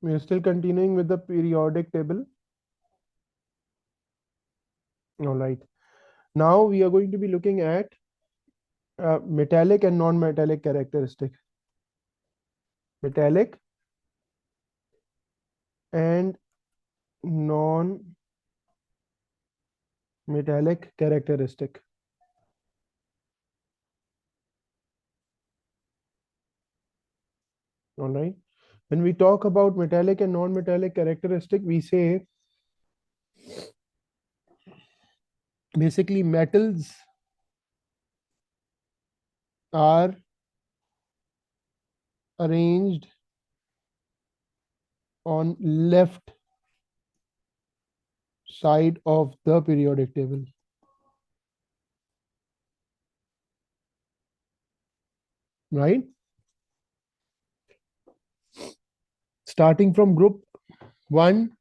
We are still continuing with the periodic table. All right. Now we are going to be looking at metallic and non-metallic characteristic. Metallic and non-metallic characteristic. All right. When we talk about metallic and non-metallic characteristic, we say basically metals are arranged on left side of the periodic table, right? Starting from group 1,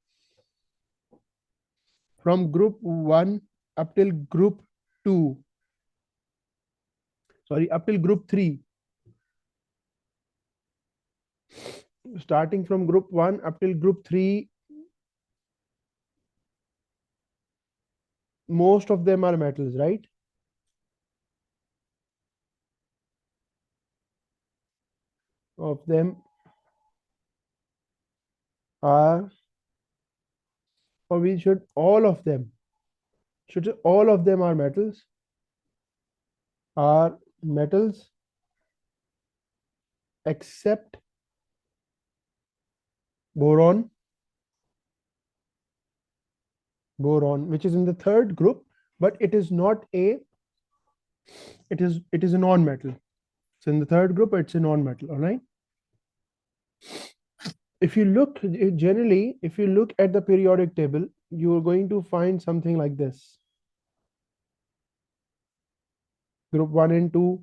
from group 1 up till group 2, sorry, up till group 3. Starting from group 1 up till group 3, most of them are metals, right? Of them are, or we should, all of them, should say all of them are metals except boron, which is in the third group, but it is not a, it is a non-metal. So in the third group, it's a non-metal, all right? If you look, generally, if you look at the periodic table, you are going to find something like this. Group 1 and 2,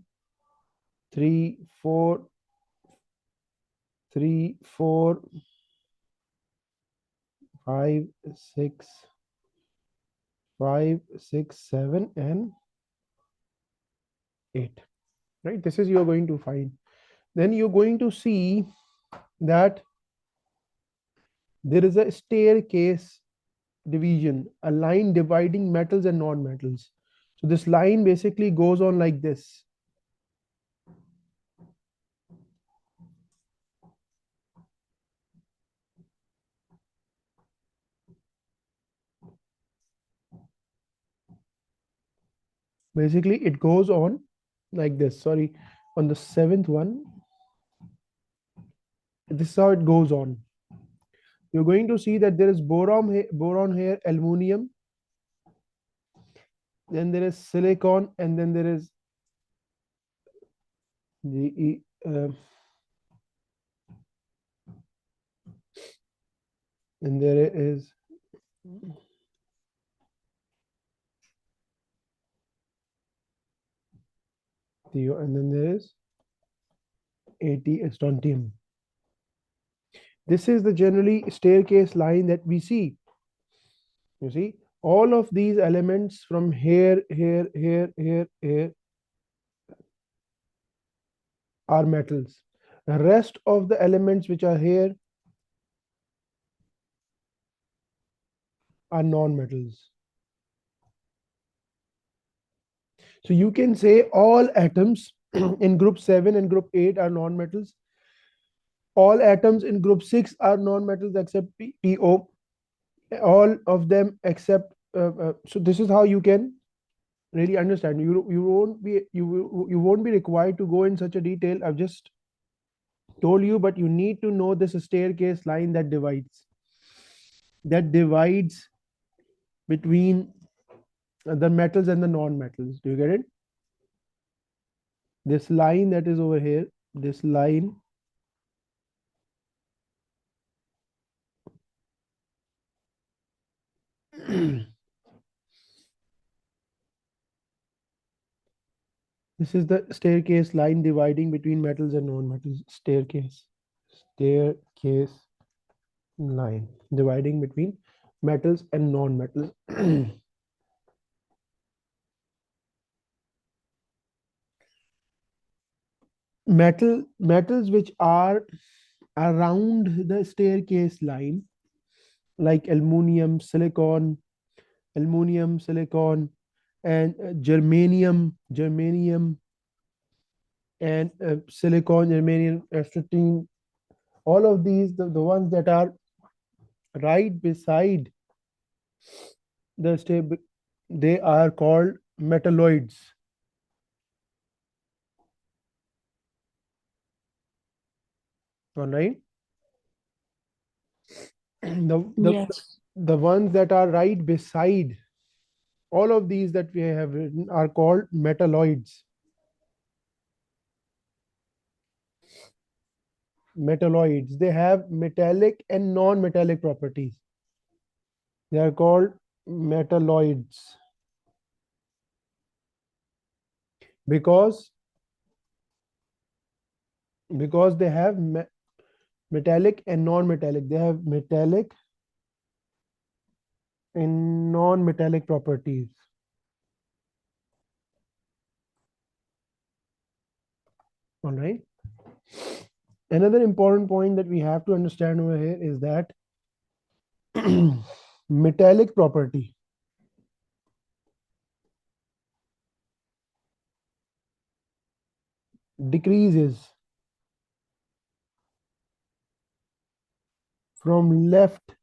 3, 4, 3, 4, 5, 6, 5, 6, 7, and 8. Right? This is you're going to find. Then you're going to see that there is a staircase division, a line dividing metals and non-metals. So this line basically goes on like this. Basically, it goes on like this. Sorry, on the seventh one, this is how it goes on. You're going to see that there is boron here, aluminium, then there is silicon, and then there is the and there is and then there is 80 strontium. This is the generally staircase line that we see. You see, all of these elements from here, here, here, here, here are metals. The rest of the elements which are here are non-metals. So you can say all atoms in group 7 and group 8 are non-metals. All atoms in group 6 are non-metals except PO. All of them except so this is how you can really understand. You won't be required to go in such a detail. I've just told you, but you need to know this staircase line that divides between the metals and the non-metals. Do you get it? This line that is over here, this line this is the staircase line dividing between metals and non-metals. Staircase line dividing between metals and non-metals. Metals which are around the staircase line, like aluminum, silicon, and germanium, and silicon, germanium, F15. All of these, the ones that are right beside the stair, they are called metalloids. All right. the, the Yes. the ones that are right beside all of these that we have written are called metalloids. Metalloids, they have metallic and non-metallic properties. They are called metalloids because they have metallic and non-metallic. They have metallic and non-metallic properties. All right. Another important point that we have to understand over here is that metallic property decreases from left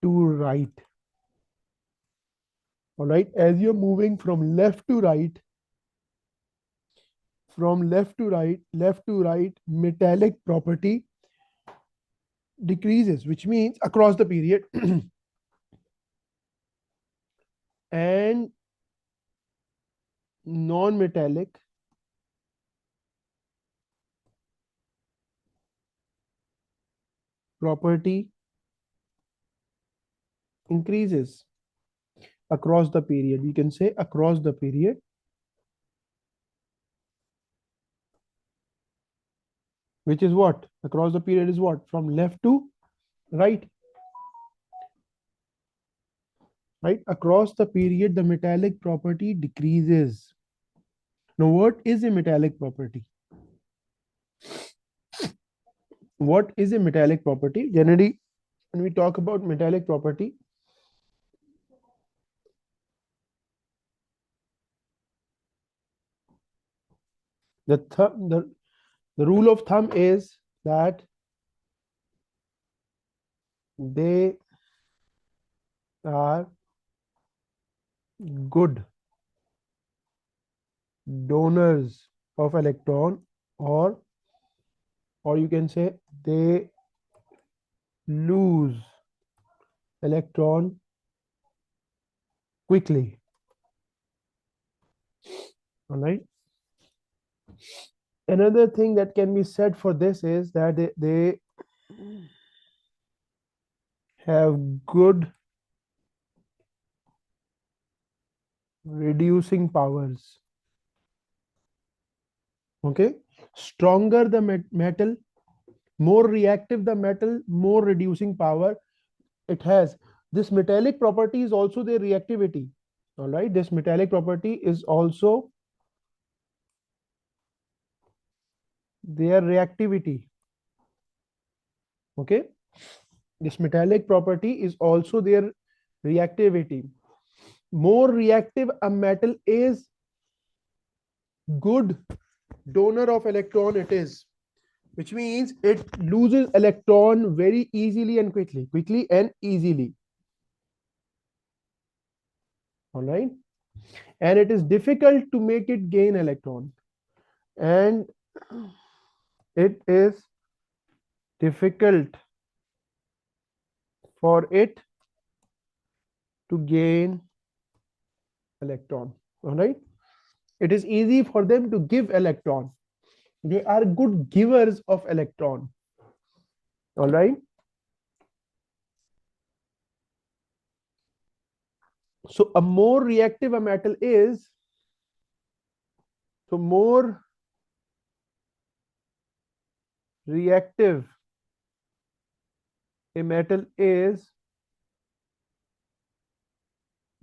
to right. All right. As you're moving from left to right, left to right, metallic property decreases, which means across the period, and non-metallic property increases across the period. We can say across the period, which is what? Across the period is what? From left to right, right? Across the period, the metallic property decreases. Now, what is a metallic property? What is a metallic property? Generally, when we talk about metallic property, the, th- the rule of thumb is that they are good donors of electron, or you can say they lose electron quickly. All right. Another thing that can be said for this is that they have good reducing powers. Okay. Stronger the metal, more reactive the metal, more reducing power it has. This metallic property is also their reactivity. All right. This metallic property is also their reactivity. Okay. This metallic property is also their reactivity. More reactive a metal is, good donor of electron it is, which means it loses electron very easily and quickly and easily. All right. And it is difficult to make it gain electron, and it is difficult for it to gain electron. All right. It is easy for them to give electron. They are good givers of electron. All right. So a more reactive a metal is, so more reactive a metal is,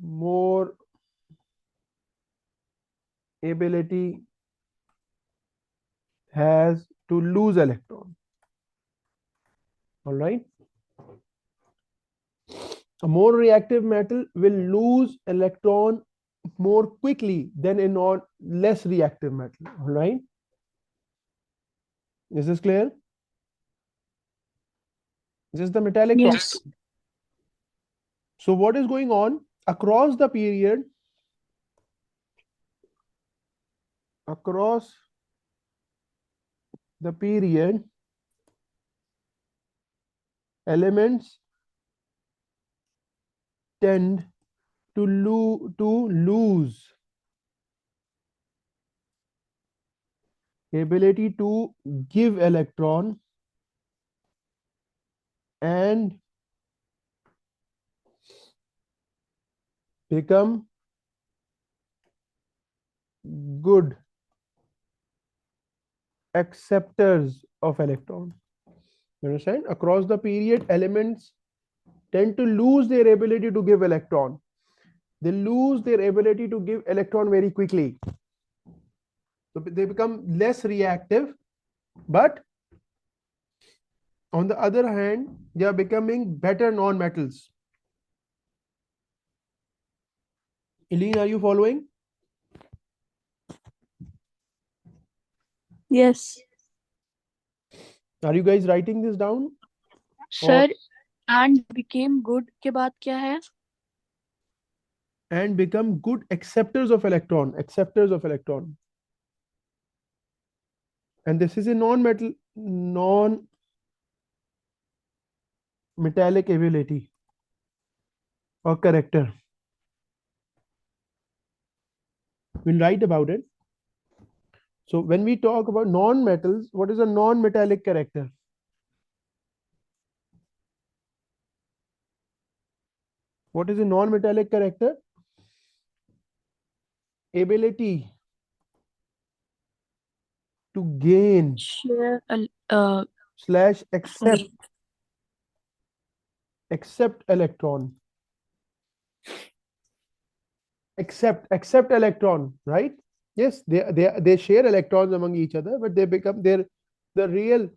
more ability has to lose electron. All right. A more reactive metal will lose electron more quickly than a non less reactive metal. All right. Is this clear? This is the metallic property. Yes. So what is going on across the period? Across the period, elements tend to lose ability to give electron and become good acceptors of electron. You understand? Across the period, elements tend to lose their ability to give electron. They lose their ability to give electron very quickly. So they become less reactive, but on the other hand, they are becoming better non-metals. Eileen, are you following? Yes. Are you guys writing this down? Or Sir, and became good के बाद क्या है? and become good acceptors of electron, acceptors of electron. And this is a non-metal, non-metallic ability or character. We'll write about it. So when we talk about non-metals, what is a non-metallic character? What is a non-metallic character? Ability to gain Share, slash accept sorry. electron. Accept electron, right? Yes, they share electrons among each other, but they become the real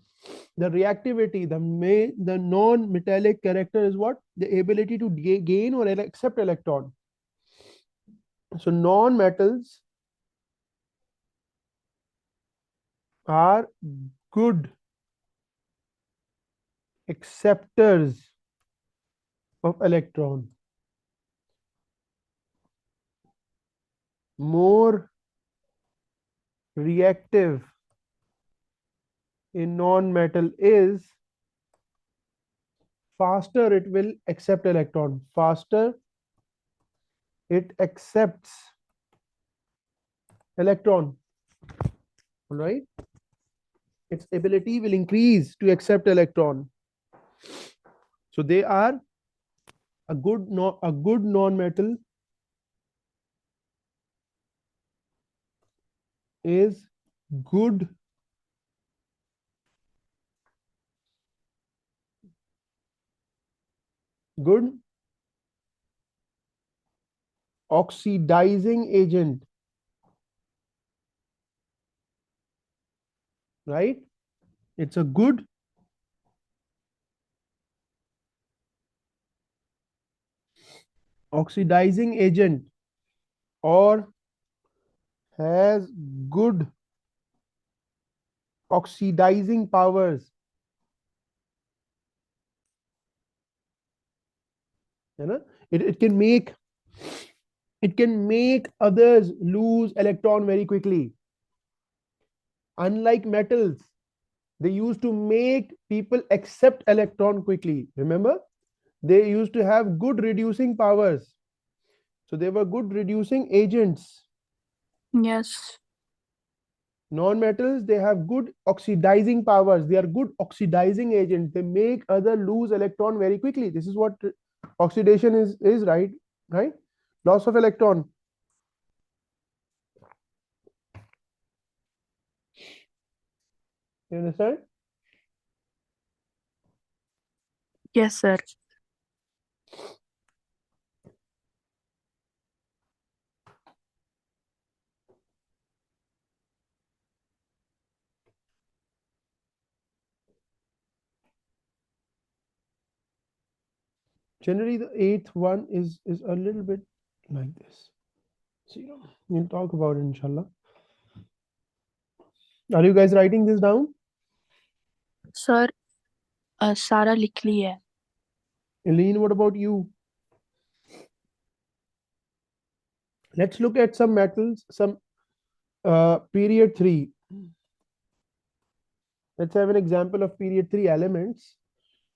the reactivity, the non-metallic character is what? The ability to gain or accept electron. So non-metals are good acceptors of electron. More reactive a non-metal is, faster it will accept electron. Faster it accepts electron. All right. Its ability will increase to accept electron. So they are a good non-metal is good good oxidizing agent, right? It's a good oxidizing agent or has good oxidizing powers. You know, it can make others lose electron very quickly. Unlike metals, they used to make people accept electron quickly. Remember, they used to have good reducing powers. So they were good reducing agents. Yes. Non-metals, they have good oxidizing powers. They are good oxidizing agents. They make other lose electron very quickly. This is what oxidation is, right? Right? Loss of electron. You understand? Yes, sir. Generally, the eighth one is a little bit like this. So, we'll talk about it, inshallah. Are you guys writing this down? Sir सारा लिख ली है. Eileen, what about you? Let's look at some metals, some period 3. Let's have an example of period 3 elements.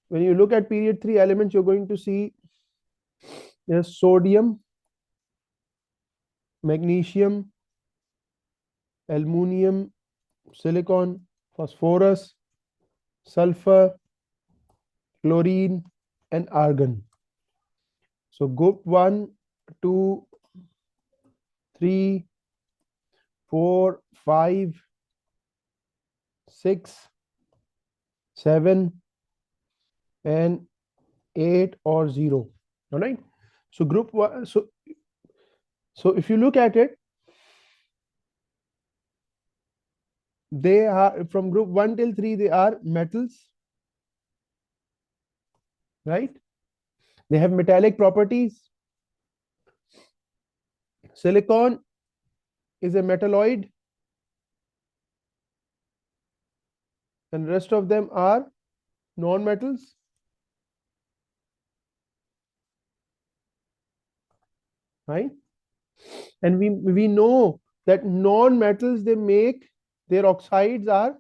When you look at period 3 elements, you're going to see there's sodium, magnesium, aluminum, silicon, phosphorus, sulfur, chlorine, and argon. So group 1, 2, 3, 4, 5, 6, 7, and 8 or 0. All right. So group 1, so if you look at it, they are from group 1 till 3, they are metals, right? They have metallic properties. Silicon is a metalloid, and rest of them are non-metals. Right? And we know that non-metals, they make their oxides are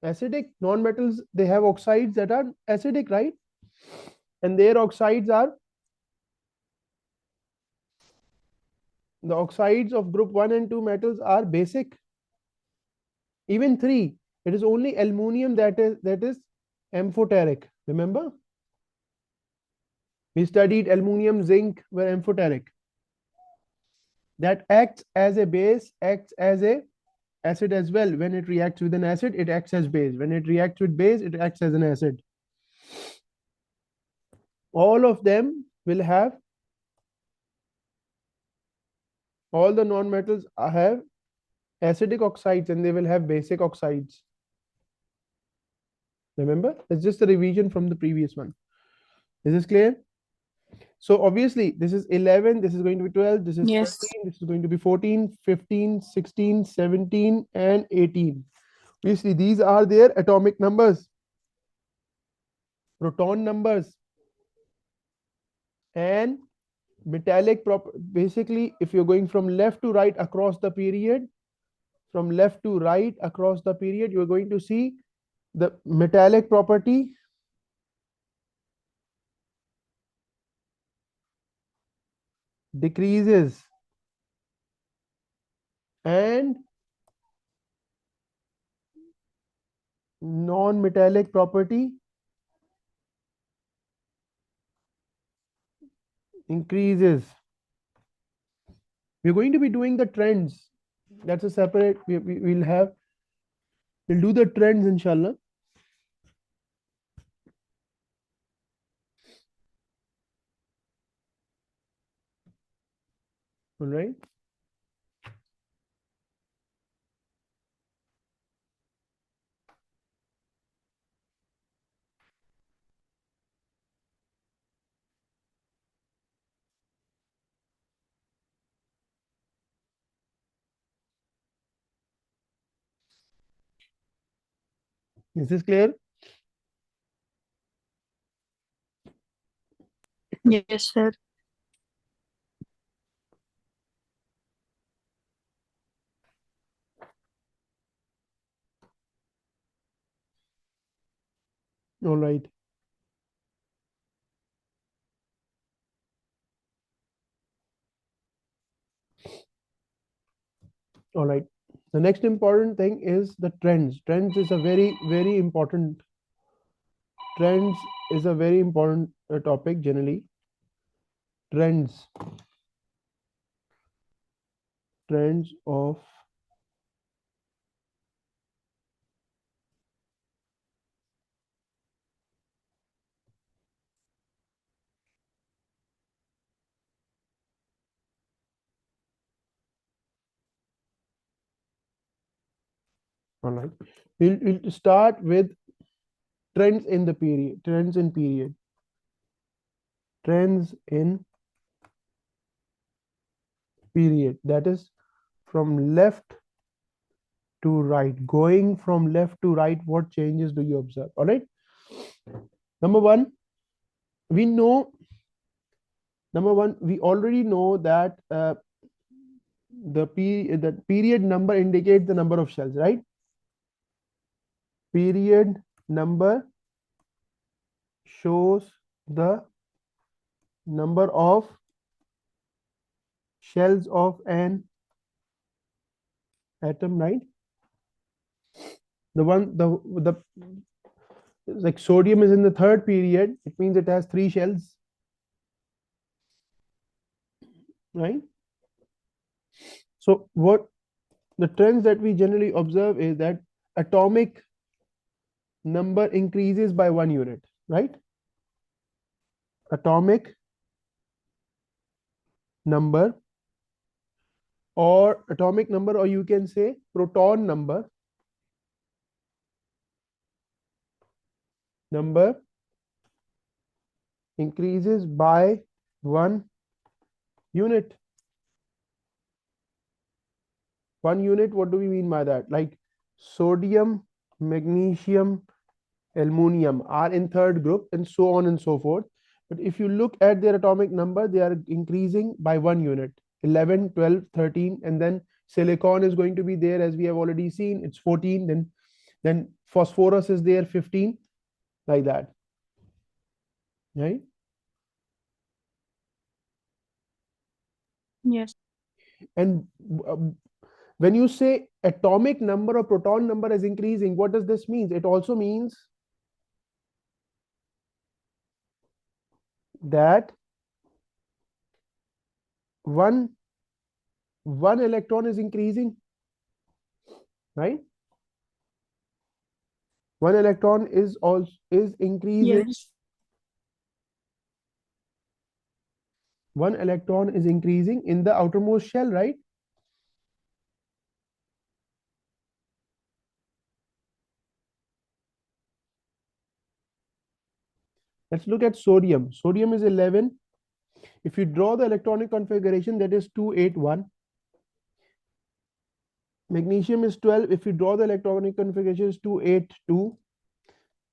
acidic. Non-metals, they have oxides that are acidic, right? And their oxides are, the oxides of group 1 and 2 metals are basic. Even 3, it is only aluminum that is amphoteric. Remember? We studied aluminum, zinc were amphoteric. That acts as a base, acts as a acid as well. When it reacts with an acid, it acts as base. When it reacts with base, it acts as an acid. All of them will have, all the non-metals have acidic oxides, and they will have basic oxides. Remember? It's just a revision from the previous one. Is this clear? So obviously, this is 11, this is going to be 12, this is Yes. 13, this is going to be 14, 15, 16, 17, and 18. Obviously, these are their atomic numbers, proton numbers, and metallic basically, if you're going from left to right across the period, from left to right across the period, you're going to see the metallic property decreases and non-metallic property increases. We're going to be doing the trends. That's a separate, we'll do the trends, inshallah. All right. Is this clear? Yes, sir. All right. All right. The next important thing is the trends. Trends is a very, very important. Trends is a very important topic generally. Trends. Trends of all right. We'll start with trends in the period, trends in period, trends in period. That is from left to right. Going from left to right, what changes do you observe? All right. Number one, we know. Number one, we already know that the period number indicates the number of shells, right? Period number shows the number of shells of an atom, right? The like sodium is in the third period, it means it has 3 shells, right? So what the trends that we generally observe is that atomic number increases by 1 unit, right? Atomic number or atomic number, or you can say proton number increases by 1 unit. 1 unit, what do we mean by that? Like sodium, magnesium, aluminum are in third group and so on and so forth. But if you look at their atomic number, they are increasing by 1 unit. 11, 12, 13, and then silicon is going to be there, as we have already seen, it's 14. Then phosphorus is there, 15, like that, right? Yes. And when you say atomic number or proton number is increasing, what does this mean? It also means that one one electron is increasing, right? One electron is also is increasing. Yes. One electron is increasing in the outermost shell, right? Let's look at sodium. Sodium is 11. If you draw the electronic configuration, that is 281. Magnesium is 12. If you draw the electronic configuration, is 282.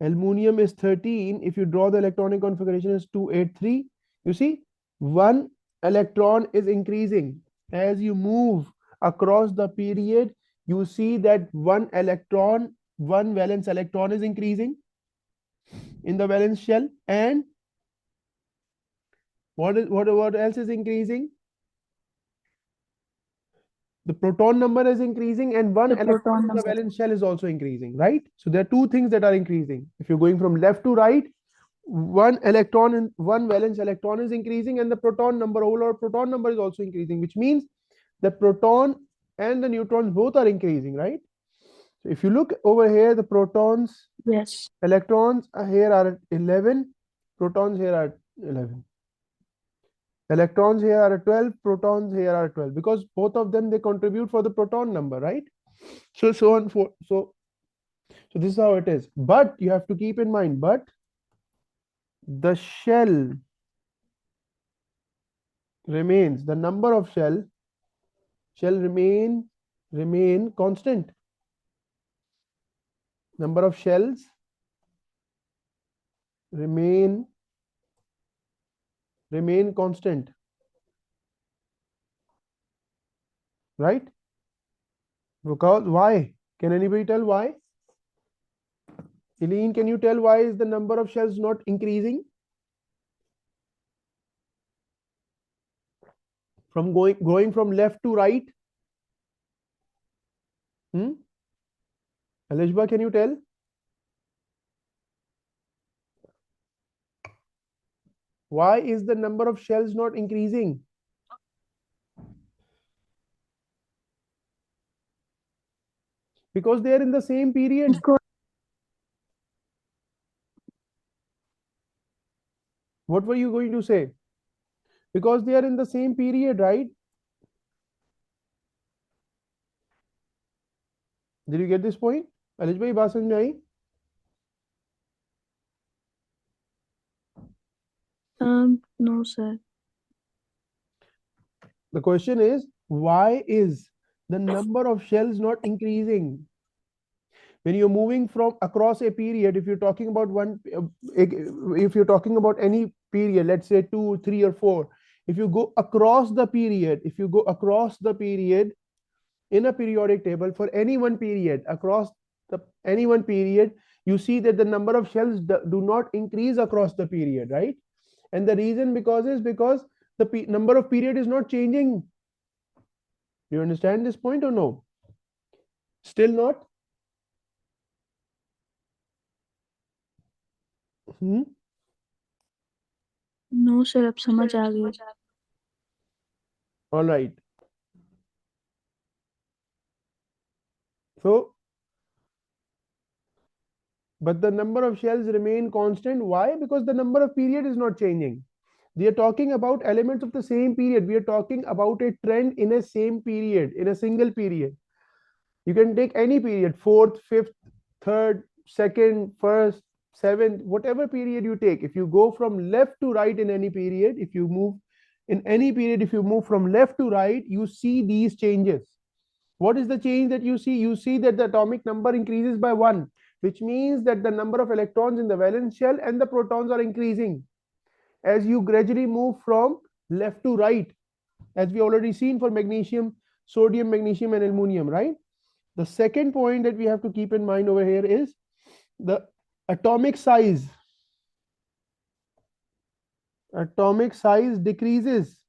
Aluminium is 13. If you draw the electronic configuration, is 283. You see, one electron is increasing. As you move across the period, you see that one electron, one valence electron is increasing in the valence shell. And what else is increasing? The proton number is increasing, and one The electron proton in the number. valence shell is also increasing, right? So there are two things that are increasing. If you're going from left to right, one electron in one valence electron is increasing, and the proton number, overall proton number, is also increasing, which means the proton and the neutrons both are increasing, right? So if you look over here, the protons, Yes. electrons here are at 11, protons here are 11. Electrons here are 12, protons here are 12, because both of them, they contribute for the proton number, right? So on for so this is how it is. But you have to keep in mind, but the shell remains, the number of shall remain constant. Number of shells remain constant, right? Because why? Can anybody tell why? Eileen, can you tell why is the number of shells not increasing? From going from left to right? Hmm? Alishba, can you tell? Why is the number of shells not increasing? Because they are in the same period. Because What were you going to say? Because they are in the same period, right? Did you get this point? Alish bhai, baat samajh mein aayi? No, sir. The question is, why is the number of shells not increasing? When you're moving from across a period, if you're talking about if you're talking about any period, let's say 2, 3, or 4, if you go across the period, in a periodic table for any one period, across any one period, you see that the number of shells do not increase across the period, right? And the reason because the number of period is not changing. You understand this point or no? Still not? Hmm? No, sir. अब समझ आ गई. All right. So, but the number of shells remain constant. Why? Because the number of period is not changing. We are talking about elements of the same period. We are talking about a trend in a same period, in a single period. You can take any period, fourth, fifth, third, second, first, seventh, whatever period you take. If you go from left to right in any period, if you move from left to right, you see these changes. What is the change that you see? You see that the atomic number increases by 1, which means that the number of electrons in the valence shell and the protons are increasing as you gradually move from left to right, as we already seen for magnesium, sodium, magnesium, and aluminum, right? The second point that we have to keep in mind over here is the atomic size. Atomic size decreases.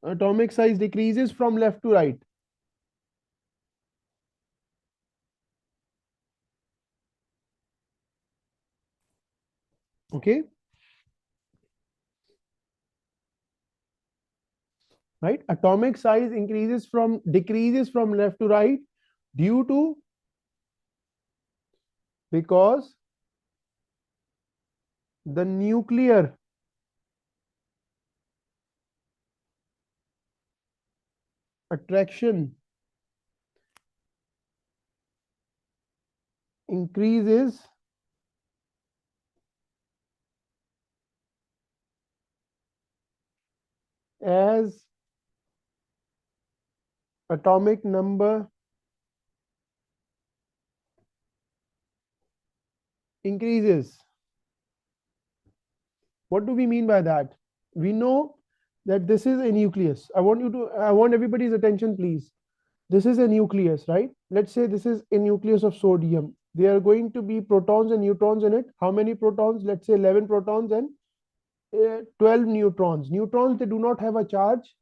Atomic size decreases from left to right. Okay, right? Atomic size decreases from left to right due to because the nuclear attraction increases as atomic number increases. What do we mean by that? We know that this is a nucleus. I want everybody's attention, please. This is a nucleus, right? Let's say this is a nucleus of sodium. There are going to be protons and neutrons in it. How many protons? Let's say 11 protons and 12 neutrons. Neutrons, they do not have a charge.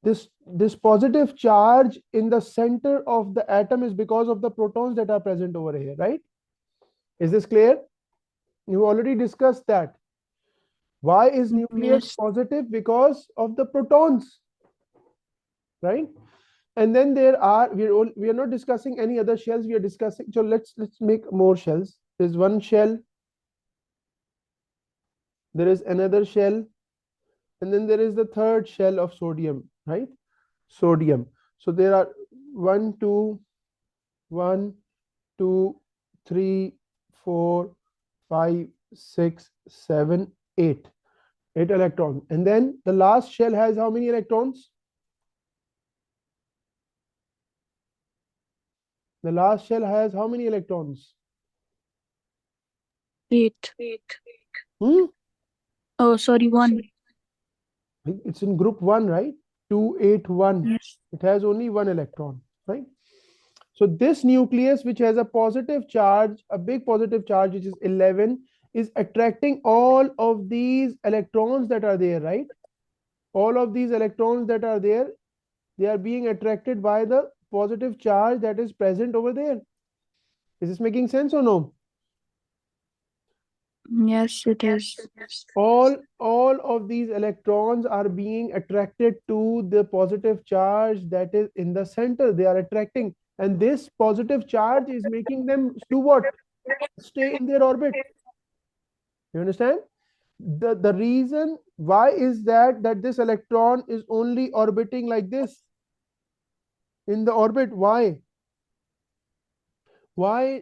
This positive charge in the center of the atom is because of the protons that are present over here, right? Is this clear? You already discussed that. Why is nucleus Yes. positive? Because of the protons, right? And then we are not discussing any other shells. We are discussing, so let's make more shells. There's one shell, there is another shell, and then there is the third shell of sodium, right? Sodium. So there are one, two, one, two, three, 4, 5, 6, 7, 8. 8 electrons. And then the last shell has how many electrons? The last shell has how many electrons? 8. Hmm? Oh, sorry, 1. It's in group 1, right? 281. Yes. It has only 1 electron, right? So this nucleus, which has a positive charge, a big positive charge, which is 11, is attracting all of these electrons that are there, right? All of these electrons that are there, they are being attracted by the positive charge that is present over there. Is this making sense or no? Yes, it is. All of these electrons are being attracted to the positive charge that is in the center. They are attracting, and this positive charge is making them do what? Stay in their orbit. You understand? The reason why is that this electron is only orbiting like this in the orbit. Why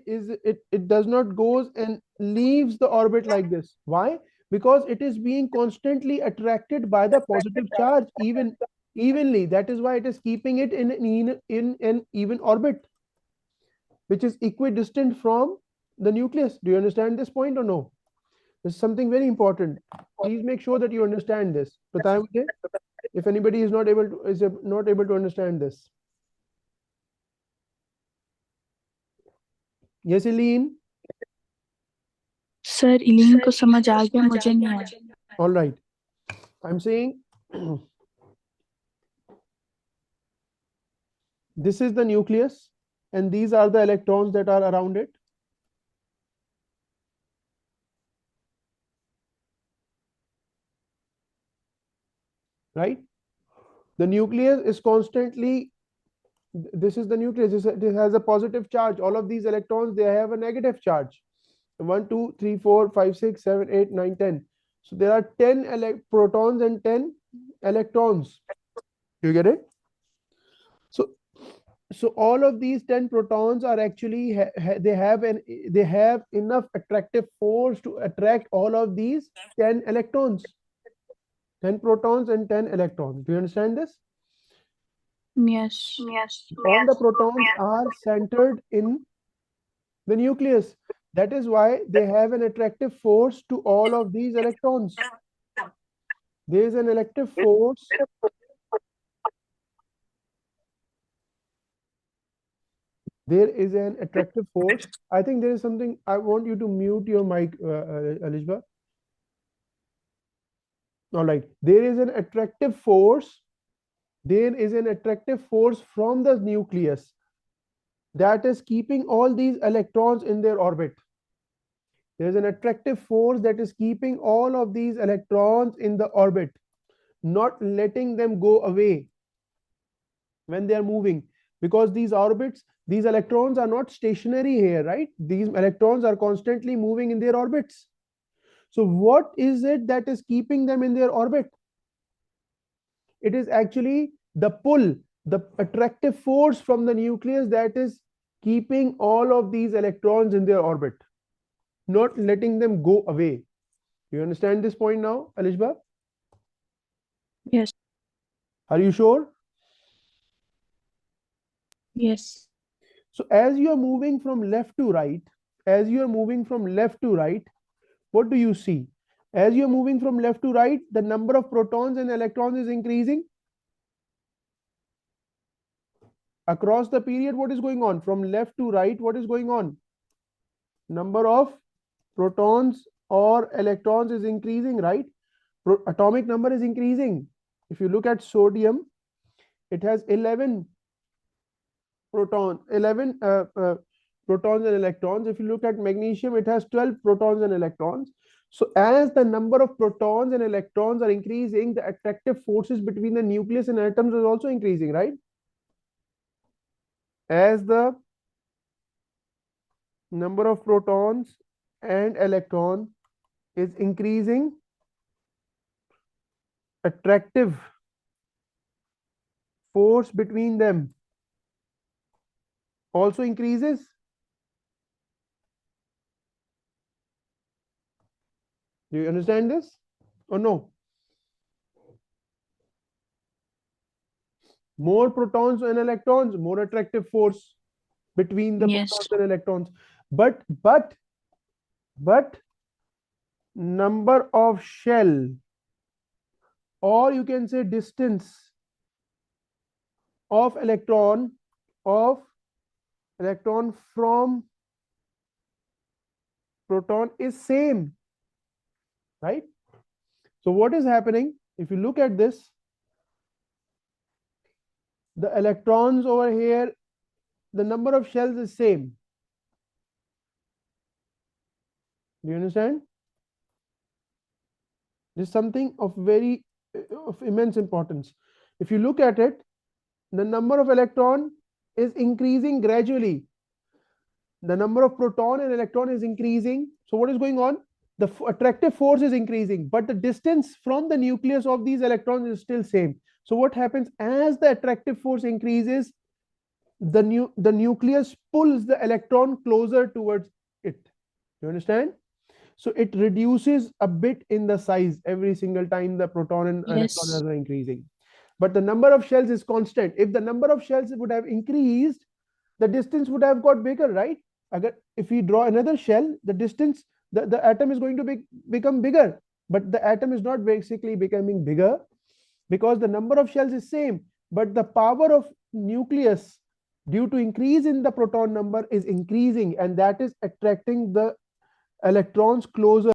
is it does not goes and leaves the orbit like this? Why? because it is being constantly attracted by the positive charge evenly. That is why it is keeping it in an even orbit, which is equidistant from the nucleus. Do you understand this point or no? This is something very important. Please make sure that you understand this. Prathamike, if anybody is not able to understand this. Yes, Eileen? Sir Eileen को समझ आ गया, मुझे नहीं आया. All right. I'm saying this is the nucleus and these are the electrons that are around it. Right? The nucleus is constantly, this is the nucleus, this has a positive charge. All of these electrons, they have a negative charge. 1, 2, 3, 4, 5, 6, 7, 8, 9, 10. So there are 10 protons and 10 electrons. You get it? So all of these 10 protons are actually they have enough attractive force to attract all of these 10 electrons. 10 protons and 10 electrons. Do you understand this? Yes. All the protons are centered in the nucleus. That is why they have an attractive force to all of these electrons. There is an electric force. There is an attractive force. I think there is something. I want you to mute your mic, Alishba. All right. There is an attractive force. There is an attractive force from the nucleus that is keeping all these electrons in their orbit. There is an attractive force that is keeping all of these electrons in the orbit, not letting them go away when they are moving, because these orbits, these electrons are not stationary here, right? These electrons are constantly moving in their orbits. So what is it that is keeping them in their orbit? It is actually the pull, the attractive force from the nucleus that is keeping all of these electrons in their orbit, not letting them go away. You understand this point now, Alishba? Yes. Are you sure? Yes. So as you are moving from left to right, as you are moving from left to right, what do you see? As you are moving from left to right, the number of protons and electrons is increasing. Across the period, what is going on? From left to right, what is going on? Number of protons or electrons is increasing, right? Atomic number is increasing. If you look at sodium, it has 11 protons and electrons. If you look at magnesium, it has 12 protons and electrons. So as the number of protons and electrons are increasing, the attractive forces between the nucleus and atoms is also increasing, right? As the number of protons and electron is increasing, attractive force between them also increases. Do you understand this or no? More protons and electrons, more attractive force between the Yes. protons and electrons. But number of shell, or you can say distance of electron from proton is same, right? So what is happening? If you look at this, the electrons over here, the number of shells is same. Do you understand? This is something of immense importance. If you look at it, the number of electron is increasing gradually. The number of proton and electron is increasing. So what is going on? The attractive force is increasing, but the distance from the nucleus of these electrons is still same. So what happens as the attractive force increases, the nucleus pulls the electron closer towards it. You understand? So it reduces a bit in the size every single time the proton and electron Yes. are increasing. But the number of shells is constant. If the number of shells would have increased, the distance would have got bigger, right? If we draw another shell, the distance, the atom is going to become bigger. But the atom is not basically becoming bigger because the number of shells is same, but the power of nucleus due to increase in the proton number is increasing, and that is attracting the electrons closer